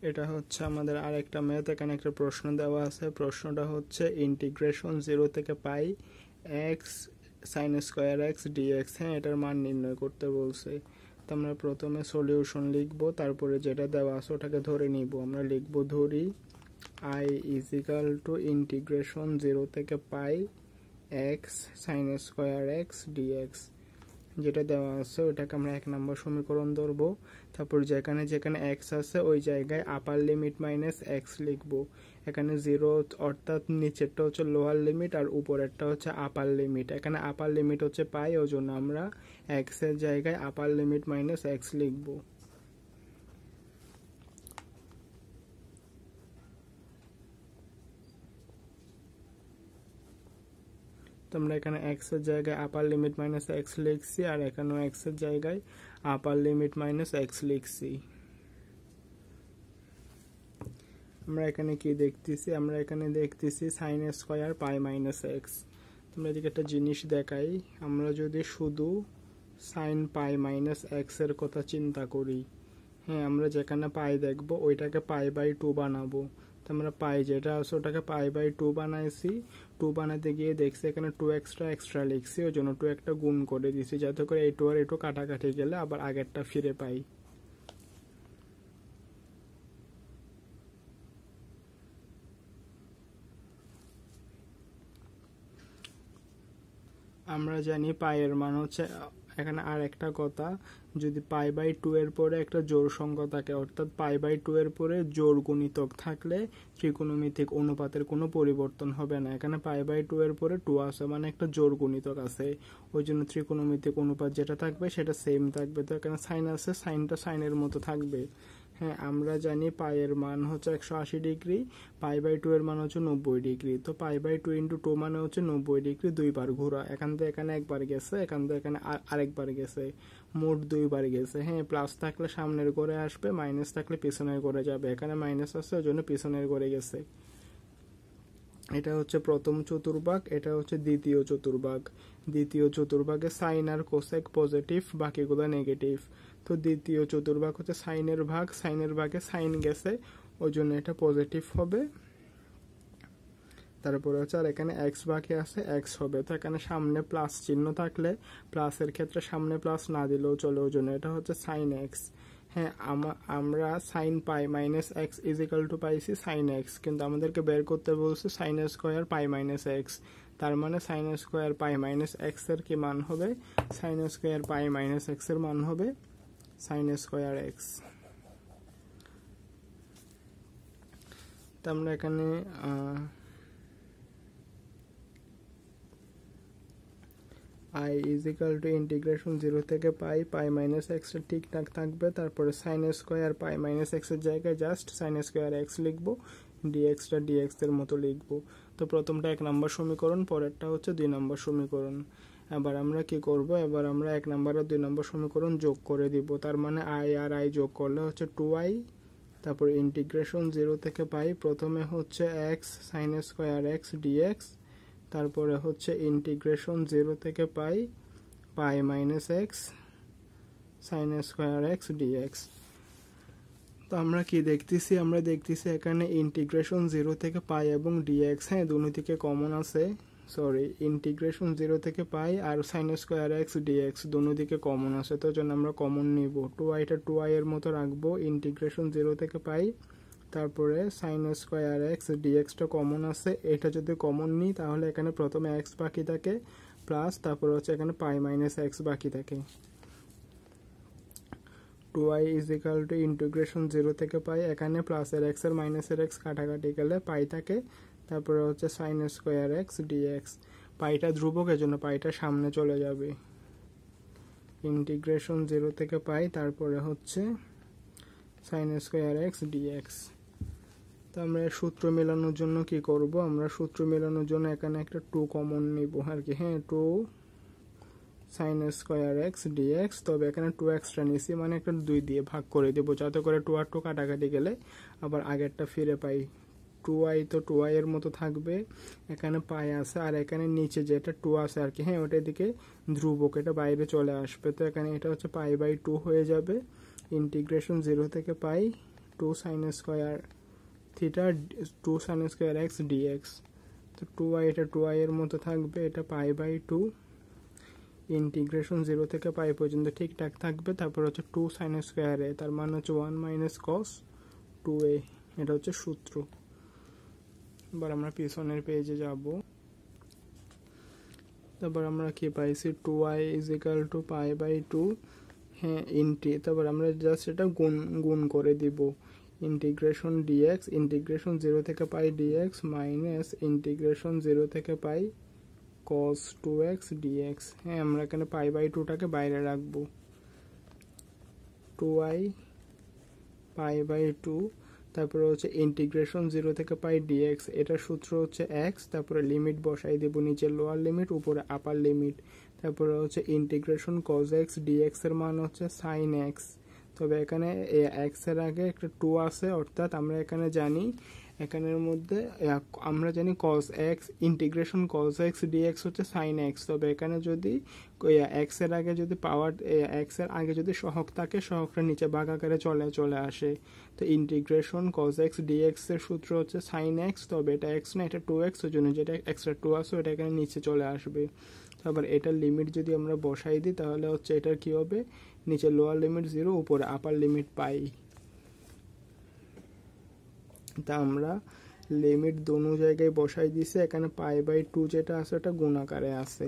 এটা হচ্ছে আমাদের আরেকটা ম্যাথ। এখানে একটা প্রশ্ন দেওয়া আছে, প্রশ্নটা হচ্ছে ইন্টিগ্রেশন 0 থেকে pi x sine square x dx. হ্যাঁ, এটার মান নির্ণয় করতে বলছে। তো আমরা প্রথমে সলিউশন লিখব, তারপরে যেটা দেওয়া আছে ওটাকে ধরে নিব। আমরা লিখব ধরি I is equal to integration 0 থেকে pi x sine square x dx. যেটা দেওয়া আছে ওটাকে আমরা 1 নম্বর সমীকরণ ধরবো। তারপর যেখানে যেখানে এক্স আছে ওই জায়গায় আপার লিমিট মাইনাস এক্স লিখবো। এখানে 0 অর্থাৎ নিচেরটা হচ্ছে লোয়ার লিমিট আর উপরেরটা হচ্ছে আপার লিমিট। এখানে আপার লিমিট হচ্ছে পাই, ওই জন্য আমরা এক্স এর জায়গায় আপার লিমিট মাইনাস এক্স লিখবো। তো আমরা এখানে এক্স এর জায়গায় আপার লিমিট মাইনাস এক্স লিখছি, আর এখানেও এক্স এর জায়গায় আপার লিমিট মাইনাস এক্স লিখছি। আমরা এখানে কি দেখতেছি? আমরা এখানে দেখতেছি sign square pi minus x. আমরা এদিকে একটা জিনিস দেখাই, আমরা যদি শুধু সাইন পাই মাইনাস এক্স এর কথা চিন্তা করি, হ্যাঁ, আমরা যেখানে পাই দেখবো ওইটাকে পাই বাই 2 বানাবো। তো আমরা পাই যেটা আছে ওটাকে পাই বাই 2 বানাইছি। 2 বানাতে গিয়ে দেখছি এখানে 2 এক্সট্রা লিখছি, ওই জন্য 2 একটা গুণ করে দিছি, যাতে করে এই 2 আর এই 2 কাটাকাটি গেলে আবার আগেরটা ফিরে পাই। আমরা জানি পাইয়ের মান হচ্ছে, এখানে আর একটা কথা, যদি পাই বাই 2 এর পরে একটা জোড় সংখ্যা থাকে, অর্থাৎ পাই বাই 2 এর পরে জোড় গুণিতক থাকলে ত্রিকোণমিতিক অনুপাতের কোনো পরিবর্তন হবে না। এখানে পাই বাই 2 এর পরে 2 আছে, মানে একটা জোড় গুণিতক আছে, ওই জন্য ত্রিকোণমিতিক অনুপাত যেটা থাকবে সেটা সেম থাকবে। তো এখানে সাইন আছে, সাইনটা সাইনের মতো থাকবে। হ্যাঁ, আমরা জানি পাইয়ের মান হচ্ছে 180 ডিগ্রি, পাই বাই 2 এর মান হচ্ছে 90 ডিগ্রি। তো পাই বাই 2 ইন্টু 2 মানে হচ্ছে 90 ডিগ্রি, 2 বার ঘোরা। এখান থেকে এখানে একবার গেছে, এখান থেকে এখানে আরেকবার গেছে, মোট 2 বার গেছে। হ্যাঁ, প্লাস থাকলে সামনের ঘরে আসবে, মাইনাস থাকলে পিছনের ঘরে যাবে। এখানে মাইনাস আছে, ওই জন্য পিছনের ঘরে গেছে। এটা হচ্ছে প্রথম চতুর্ভাগ, এটা হচ্ছে দ্বিতীয় চতুর্ভাগ। দ্বিতীয় চতুর্ভাগে সাইন আর কোসেক পজিটিভ, বাকিগুলো নেগেটিভ। তো দ্বিতীয় চতুর্ভাগ হচ্ছে সাইনের ভাগ, সাইনের ভাগে সাইন গেছে, ওই জন্য এটা পজিটিভ হবে। তারপরে হচ্ছে আর এখানে এক্স বাকি আছে, এক্স হবে। তো এখানে সামনে প্লাস চিহ্ন থাকলে প্লাসের ক্ষেত্রে সামনে প্লাস না দিলেও চলে, ওই জন্য এটা হচ্ছে সাইন এক্স। হ্যাঁ, আমরা sine pi minus X equal to পাইছি সাইন এক্স, কিন্তু আমাদেরকে বের করতে বলছে sine square pi minus X. তার মানে sine square pi minus X এর কি মান হবে? Sine square pi minus X এর মান হবে সাইন স্কোয়ার এক্স। তো আমরা এখানে I is equal to integration 0 থেকে পাই পাই মাইনাস এক্স ঠিকঠাক থাকবে। তারপরে sine square pi minus X এর জায়গায় জাস্ট সাইন স্কোয়ার এক্স লিখবো, ডিএক্সটা ডিএক্স এর মতো লিখবো। তো প্রথমটা 1 নম্বর সমীকরণ, পরেরটা হচ্ছে 2 নম্বর সমীকরণ। এবার আমরা কি করব? এবার আমরা 1 নম্বর আর 2 নম্বর সমীকরণ যোগ করে দিব। তার মানে আই আর আই যোগ করলে হচ্ছে 2i। তারপর ইন্টিগ্রেশন 0 থেকে পাই, প্রথমে হচ্ছে x sine square x dx, তারপরে হচ্ছে ইন্টিগ্রেশন 0 থেকে pi pi minus x sine square x dx. তো আমরা কি দেখতেছি? আমরা দেখতেছি এখানে ইন্টিগ্রেশন 0 থেকে পাই এবং ডিএক্স, হ্যাঁ, দুটো থেকে কমন আছে। সরি, ইন্টিগ্রেশন 0 থেকে পাই আর সাইন স্কোয়ার এক্স ডিএক্স দুটো দিকে কমন আছে, তো জন্য আমরা কমন নিব। 2iটা 2i এর মতো রাখবো। ইন্টিগ্রেশন 0 থেকে পাই, তারপরে সাইন স্কোয়ার এক্স ডিএক্সটা কমন আছে, এটা যদি কমন নিই তাহলে এখানে প্রথমে এক্স বাকি থাকে প্লাস, তারপরে হচ্ছে এখানে পাই মাইনাস এক্স বাকি থাকে। 2i is equal to integration 0 থেকে পাই, এখানে প্লাসের এক্স আর মাইনাসের এক্স কাটাকাটি গেলে পাই থাকে, তারপরে হচ্ছে সাইন স্কোয়ার এক্স ডিএক্স। পাইটা ধ্রুবক, এজন্য পাইটা সামনে চলে যাবে। ইন্টিগ্রেশন 0 থেকে পাই, তারপরে হচ্ছে সাইন স্কোয়ার এক্স ডিএক্স। তো আমরা সূত্র মেলানোর জন্য কি করব? আমরা সূত্র মেলানোর জন্য এখানে একটা 2 কমন নিব আর কি। হ্যাঁ, 2 সাইন স্কোয়ার এক্স ডিএক্স, তবে এখানে 2 এক্সট্রা নিছি, মানে একটা 2 দিয়ে ভাগ করে দেবো, যাতে করে 2 আর 2 কাটাকাটি গেলে আবার আগেরটা ফিরে পাই। 2i তো 2i এর মতো থাকবে, এখানে পাই আছে, আর এখানে নিচে যেটা 2 আছে আর কি, হ্যাঁ, ওটা এদিকে ধ্রুবক, এটা বাইরে চলে আসবে। তো এখানে এটা হচ্ছে পাই বাই 2 হয়ে যাবে। ইন্টিগ্রেশন 0 থেকে pi 2 sin square theta 2 sin square x dx. তো 2i এটা 2i এর মতো থাকবে, এটা π/2 ইন্টিগ্রেশন 0 থেকে পাই পর্যন্ত ঠিকঠাক থাকবে। তারপর হচ্ছে 2 sin স্কোয়ার এ, তার মানে হচ্ছে 1 মাইনাস cos 2a, এটা হচ্ছে সূত্র। এবার আমরা পিছনের পেজে যাব। তারপর আমরা কি পাইছি 2i = π/2 হ্যাঁ ইন্টি, তারপর আমরা জাস্ট এটা গুণ করে দিব ইন্টিগ্রেশন ডিএক্স ইন্টিগ্রেশন 0 থেকে পাই ডিএক্স মাইনাস ইন্টিগ্রেশন 0 থেকে পাই cos 2x dx। হ্যাঁ আমরা এখানে π/2টাকে বাইরে রাখবো, 2i π/2, তারপরে হচ্ছে ইন্টিগ্রেশন 0 থেকে পাই ডিএক্স, এটার সূত্র হচ্ছে x, তারপরে লিমিট বসাই দেব, নিচে লোয়ার লিমিট উপরে আপার লিমিট, তারপরে হচ্ছে ইন্টিগ্রেশন cos x dx এর মান হচ্ছে sin x। তবে এখানে x এর আগে একটা 2 আছে, অর্থাৎ আমরা এখানে জানি এখানের মধ্যে আমরা জানি cos x integration cos x dx হচ্ছে sin x। তবে এখানে যদি x এর আগে যদি পাওয়ার x এর আগে যদি সহগ থাকে, সহগটা নিচে ভাগ আকারে চলে আসে। তো ইন্টিগ্রেশন cos x dx এর সূত্র হচ্ছে sin x, তবে এটা x না, এটা 2x, ওই জন্য যেটা এক্সট্রা 2 আছে ওটা এখানে নিচে চলে আসবে। তারপর এটার লিমিট যদি আমরা বসাই দিই তাহলে হচ্ছে এটার কি হবে, নিচে লোয়ার লিমিট 0 উপরে আপার লিমিট পাই। তা আমরা লিমিট দোনো জায়গায় বসাই দিছি, এখানে π/2 যেটা আছে ওটা গুণ আকারে আছে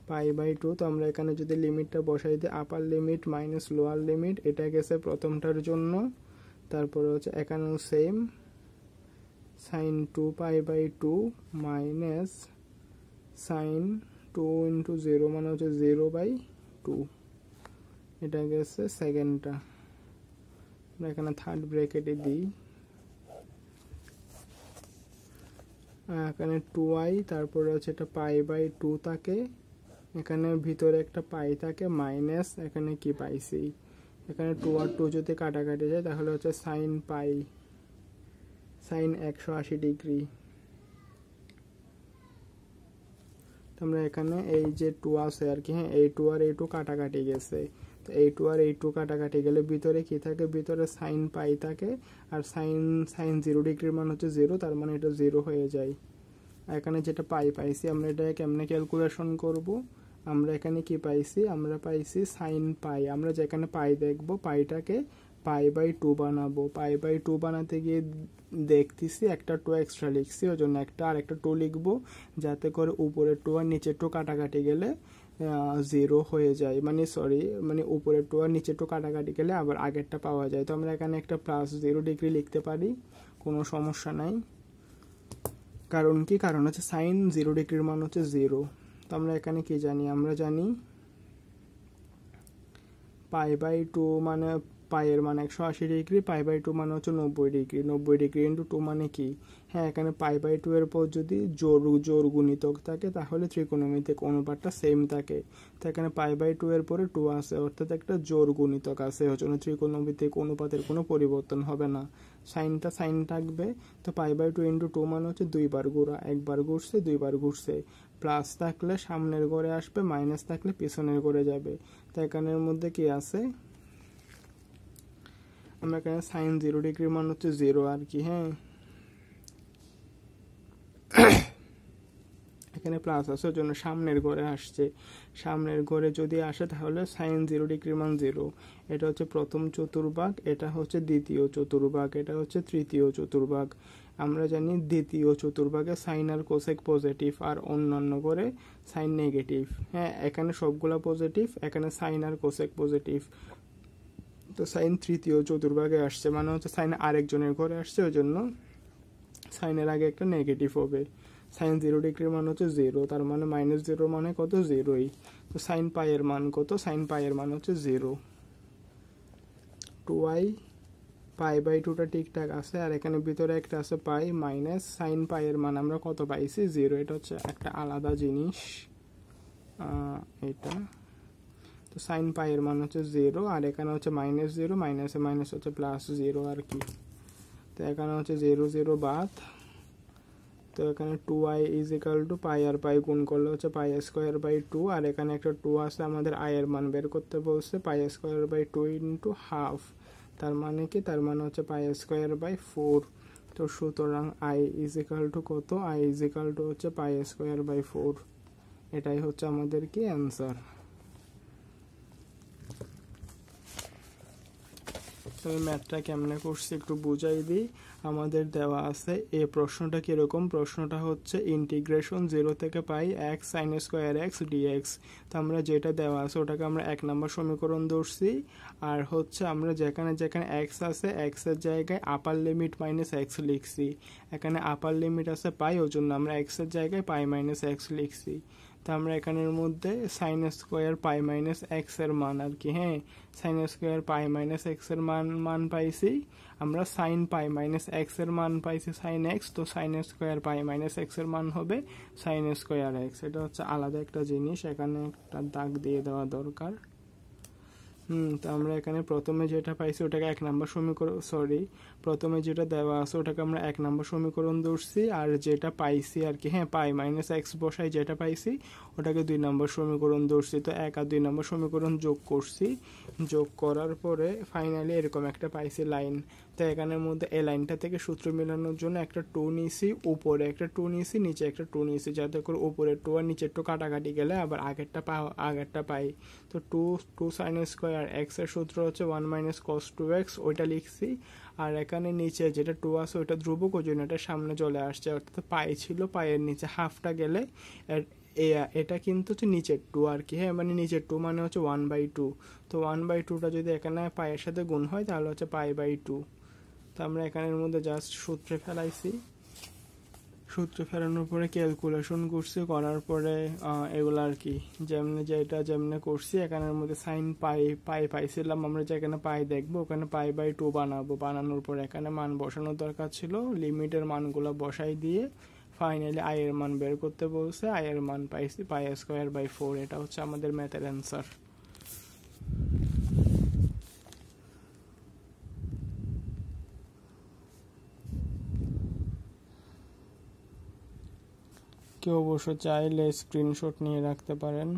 π/2। তো আমরা এখানে যদি লিমিটটা বসাই দিই, আপার লিমিট মাইনাস লোয়ার লিমিট, এটা গেছে প্রথমটার জন্য, তারপরে হচ্ছে এখানেও সেম sin 2π/2 মাইনাস sin 2 × 0 মানে হচ্ছে 0/2, এটা গেছে সেকেন্ডটা। আমরা এখানে থার্ড ব্র্যাকেটে দিই, এখানে 2i, তারপরে হচ্ছে এটা π/2 থাকে, এখানে ভিতরে একটা পাই থাকে মাইনাস, এখানে কি পাইছি, এখানে 2 আর 2 যদি কাটাকাটি যায় তাহলে হচ্ছে sin π, sin 180 ডিগ্রি। তোমরা এখানে এই যে 2 আছে আর কি, হ্যাঁ এই 2 আর এই 2 কাটাকাটি গেছে, তো এই 2 আর এই 2 কাটাকাটি গেলে ভিতরে কি থাকে, ভিতরে sin π থাকে, আর sin 0 ডিগ্রির মান হচ্ছে 0, তার মানে এটা 0 হয়ে যায়। এখানে যেটা পাইছি আমরা এটা কেমনে ক্যালকুলেশন করব, আমরা এখানে কি পাইছি, আমরা পাইছি sin π, আমরা যেখানে পাই দেখব পাইটাকে π/2 বানাবো, π/2 বানাতে গিয়ে দেখতেছি একটা 2 এক্সট্রা লিখছি, ওই জন্য একটা আর একটা 2 লিখবো, যাতে করে উপরের 2 আর নিচের 2 কাটাকাটি গেলে 0 হয়ে যায়, মানে উপরের 2 আর নিচের 2 কাটাকাটি গেলে আবার আগেরটা পাওয়া যায়। তো আমরা এখানে একটা +0 ডিগ্রি লিখতে পারি, কোনো সমস্যা নাই। কারণ কি, কারণ হচ্ছে sin 0 ডিগ্রির মান হচ্ছে 0। তো আমরা এখানে কি জানি, আমরা জানি π/2 মানে পায়ের মান 180 ডিগ্রি, π/2 মানে হচ্ছে 90 ডিগ্রি, 90 ডিগ্রি ইন্টু 2 মানে কি, হ্যাঁ এখানে π/2 এর পর যদি জোর গুণিতক থাকে তাহলে ত্রিকোণমিতিক অনুপাতটা সেম থাকে। তো এখানে π/2 এর পরে 2 আছে, অর্থাৎ একটা জোর গুণিতক আছে, ওই জন্য ত্রিকোণমিতিক অনুপাতের কোনো পরিবর্তন হবে না, সাইনটা সাইন থাকবে। তো π/2 ইন্টু 2 মানে হচ্ছে 2 বার ঘোরা, একবার ঘুরছে 2 বার ঘুরছে, প্লাস থাকলে সামনের ঘরে আসবে, মাইনাস থাকলে পিছনের ঘরে যাবে। তো এখানের মধ্যে কি আছে, আমরা এখানে sin 0 ডিগ্রির মান হচ্ছে 0 আর কি, হ্যাঁ এখানে প্লাস আছে ওই জন্য সামনের ঘরে আসছে, সামনের ঘরে যদি আসে তাহলে sin 0 ডিগ্রির মান 0। এটা হচ্ছে প্রথম চতুর্ভাগ, এটা হচ্ছে দ্বিতীয় চতুর্ভাগ, এটা হচ্ছে তৃতীয় চতুর্ভাগ। আমরা জানি দ্বিতীয় চতুর্ভাগে সাইন আর কোসেক পজিটিভ আর অন্যান্য করে সাইন নেগেটিভ, হ্যাঁ এখানে সবগুলা পজিটিভ, এখানে সাইন আর কোসেক পজিটিভ। তো সাইন তৃতীয় চতুর্ভাগে আসছে মানে হচ্ছে সাইন আরেকজনের ঘরে আসছে, ওই জন্য সাইনের আগে একটা নেগেটিভ হবে। sin 0 ডিগ্রির মান হচ্ছে 0, তার মানে -0 মানে কত, 0ই। তো sin π এর মান কত, sin π এর মান হচ্ছে 0। 2i π/2টা ঠিকঠাক আছে, আর এখানে ভিতরে একটা আছে পাই মাইনাস sin π এর মান আমরা কত পাইছি, 0। এটা হচ্ছে একটা আলাদা জিনিস এটা। তো sin π এর মান হচ্ছে 0, আর এখানে হচ্ছে -0, মাইনাসে মাইনাস হচ্ছে +0 আর কি। তো এখানে হচ্ছে 0 0 বাদ, তো এখানে 2i ইজ ইকাল টু পাই আর পাই গুণ করলে হচ্ছে পাই স্কোয়ার বাই 2, আর এখানে একটা 2 আছে, আমাদের i এর মান বের করতে বলছে, pi square by 2 into half, তার মানে কি, তার মানে হচ্ছে পাই স্কোয়ার বাই 4। তো সুতরাং i ইজ ইকাল টু কত, i ইজ ইকাল টু হচ্ছে পাই স্কোয়ার বাই 4। এটাই হচ্ছে আমাদের কি অ্যান্সার। তো ম্যাথটা কেমনে করছি একটু বুঝাই দিই। আমাদের দেওয়া আছে এই প্রশ্নটা কীরকম, প্রশ্নটা হচ্ছে ইন্টিগ্রেশন 0 থেকে pi x sine square x dx. তো আমরা যেটা দেওয়া আছে ওটাকে আমরা 1 নম্বর সমীকরণ ধরছি, আর হচ্ছে আমরা যেখানে যেখানে x আছে এক্সের জায়গায় আপার লিমিট মাইনাস এক্স লিখছি। এখানে আপার লিমিট আছে পাই, ওই জন্য আমরা এক্সের জায়গায় পাই মাইনাস এক্স লিখছি। তো আমরা এখানের মধ্যে sign square pi minus X এর মান আর কি, হ্যাঁ sign square pi minus X এর মান পাইছি আমরা, সাইন পাই মাইনাস এক্স এর মান পাইছি সাইন এক্স, তো sign square pi minus X এর মান হবে সাইন স্কোয়ার এক্স। এটা হচ্ছে আলাদা একটা জিনিস, এখানে একটা দাগ দিয়ে দেওয়া দরকার। তো আমরা এখানে প্রথমে যেটা পাইছি ওটাকে 1 নম্বর সমীকরণ, প্রথমে যেটা দেওয়া আছে ওটাকে আমরা 1 নম্বর সমীকরণ ধরছি, আর যেটা পাইছি আর কি, হ্যাঁ পাই মাইনাস এক্স বসাই যেটা পাইছি ওটাকে 2 নম্বর সমীকরণ ধরছি। তো 1 আর 2 নম্বর সমীকরণ যোগ করছি, যোগ করার পরে ফাইনালি এরকম একটা পাইছি লাইন। তো এখানের মধ্যে এই লাইনটা থেকে সূত্র মেলানোর জন্য একটা 2 নিয়েছি, উপরে একটা 2 নিয়েছি, নিচে একটা 2 নিয়েছি, যাতে করে উপরের 2 আর নিচের 2 কাটাকাটি গেলে আবার আগেরটা পাই। তো 2 সাইন স্কোয়ার এক্স এর সূত্র হচ্ছে 1 মাইনাস কস 2x, ওইটা লিখছি। আর এখানে নিচে যেটা 2 আছে ওইটা ধ্রুবক, ওই জন্য এটা সামনে চলে আসছে, অর্থাৎ পাই ছিল, পায়ের নিচে হাফটা গেলে এটা কিন্তু হচ্ছে নিচের 2 আর কি, হ্যাঁ মানে নিচের 2 মানে হচ্ছে 1/2। তো 1/2টা যদি এখানে পায়ের সাথে গুণ হয় তাহলে হচ্ছে পাই বাই 2। তো আমরা এখানের মধ্যে জাস্ট সূত্রে ফেলাইছি, সূত্রে ফেরানোর পরে ক্যালকুলেশন করছি, করার পরে এগুলো আর কি যেমনে করছি। এখানের মধ্যে সাইন পাই পাইছিলাম আমরা, যেখানে পাই দেখবো ওখানে পাই বাই 2 বানাবো, বানানোর পর এখানে মান বসানোর দরকার ছিল, লিমিটের মানগুলো বসাই দিয়ে ফাইনালি আই এর মান বের করতে বলছে, আই এর মান পাইছি পাই স্কোয়ার বাই 4। এটা হচ্ছে আমাদের ম্যাথের অ্যান্সার। কেউ অবশ্য চাইলে স্ক্রিনশট নিয়ে রাখতে পারেন।